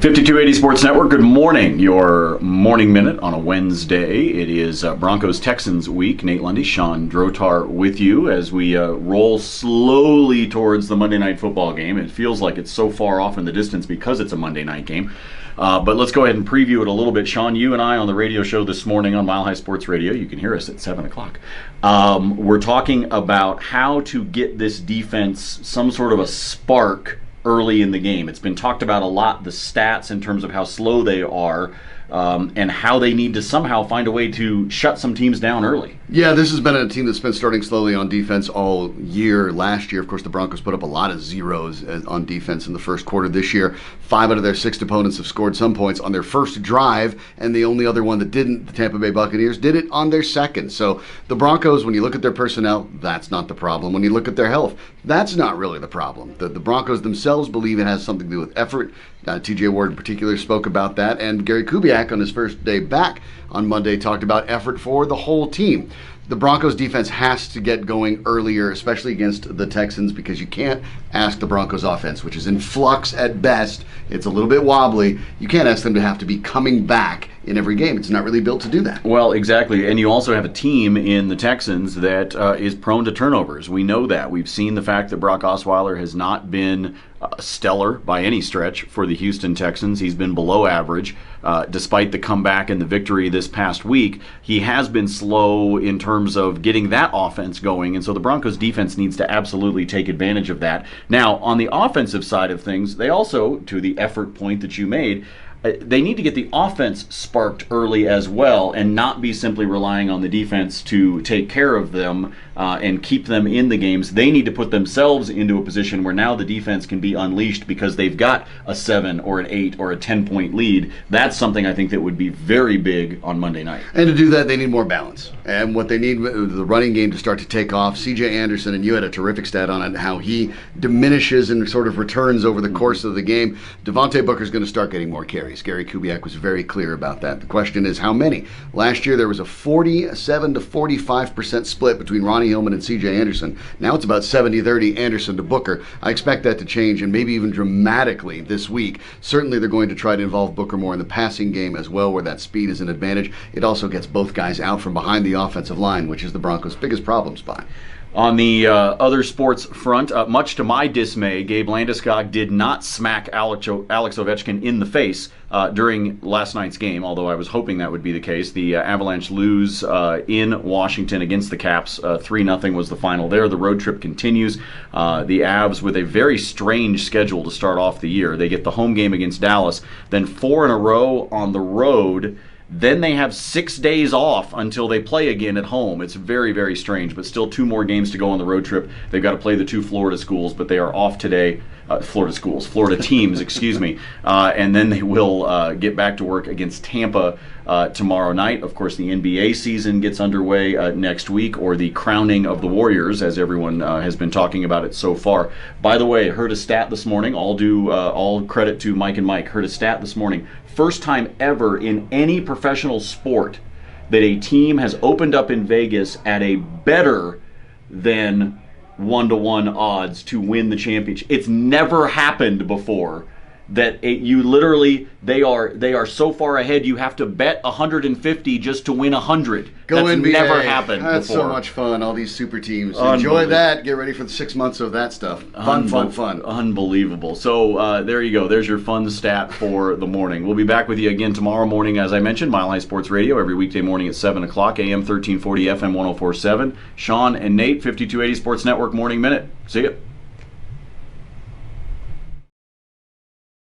5280 Sports Network, good morning. Your morning minute on a Wednesday. It is Broncos-Texans week. Nate Lundy, Shawn Drotar with you as we roll slowly towards the Monday night football game. It feels like it's so far off in the distance because it's a Monday night game. But let's go ahead and preview it a little bit. Shawn, you and I on the radio show this morning on Mile High Sports Radio, you can hear us at 7 o'clock. We're talking about how to get this defense some sort of a spark early in the game. It's been talked about a lot, the stats in terms of how slow they are, and how they need to somehow find a way to shut some teams down early. Yeah, this has been a team that's been starting slowly on defense all year. Last year, of course, the Broncos put up a lot of zeros on defense in the first quarter. This year, 5 out of their 6 opponents have scored some points on their first drive, and the only other one that didn't, the Tampa Bay Buccaneers, did it on their second. So the Broncos, when you look at their personnel, that's not the problem. When you look at their health, that's not really the problem. The Broncos themselves believe it has something to do with effort. TJ Ward in particular spoke about that, and Gary Kubiak on his first day back on Monday talked about effort for the whole team. The Broncos defense has to get going earlier, especially against the Texans, because you can't ask the Broncos offense, which is in flux at best. It's a little bit wobbly. You can't ask them to have to be coming back in every game. It's not really built to do that. Well, exactly. And you also have a team in the Texans that is prone to turnovers. We know that. We've seen the fact that Brock Osweiler has not been stellar by any stretch for the Houston Texans. He's been below average. Despite the comeback and the victory this past week, he has been slow in terms of getting that offense going, and so the Broncos defense needs to absolutely take advantage of that. Now, on the offensive side of things, they also, to the effort point that you made, they need to get the offense sparked early as well and not be simply relying on the defense to take care of them and keep them in the games. They need to put themselves into a position where now the defense can be unleashed because they've got a 7 or an 8 or a 10-point lead. That's something I think that would be very big on Monday night. And to do that, they need more balance. And what they need, the running game to start to take off. C.J. Anderson, and you had a terrific stat on it, how he diminishes and sort of returns over the course of the game. Devontae Booker's going to start getting more carries. Gary Kubiak was very clear about that. The question is how many? Last year there was a 47 to 45% split between Ronnie Hillman and C.J. Anderson. Now it's about 70-30 Anderson to Booker. I expect that to change, and maybe even dramatically this week. Certainly they're going to try to involve Booker more in the passing game as well, where that speed is an advantage. It also gets both guys out from behind the offensive line, which is the Broncos' biggest problem spot. On the other sports front, much to my dismay, Gabe Landeskog did not smack Alex Ovechkin in the face during last night's game, although I was hoping that would be the case. The Avalanche lose in Washington against the Caps. 3-0 was the final there. The road trip continues. The Avs with a very strange schedule to start off the year. They get the home game against Dallas, then 4 in a row on the road. Then they have 6 days off until they play again at home. It's very, very strange, but still 2 more games to go on the road trip. They've got to play the 2 Florida schools, but they are off today. Florida teams, excuse me. And then they will get back to work against Tampa tomorrow night. Of course, the NBA season gets underway next week, or the crowning of the Warriors, as everyone has been talking about it so far. By the way, heard a stat this morning. All credit to Mike and Mike. Heard a stat this morning. First time ever in any professional sport that a team has opened up in Vegas at a better than 1-to-1 odds to win the championship. It's never happened before that they are so far ahead you have to bet 150 just to win 100. Go That's NBA. Never happened That's before. so much fun, all these super teams. Enjoy that. Get ready for the 6 months of that stuff. Fun. Unbelievable. So there you go. There's your fun stat for the morning. We'll be back with you again tomorrow morning, as I mentioned, Mile High Sports Radio, every weekday morning at 7 o'clock, AM 1340, FM 1047. Shawn and Nate, 5280 Sports Network Morning Minute. See ya.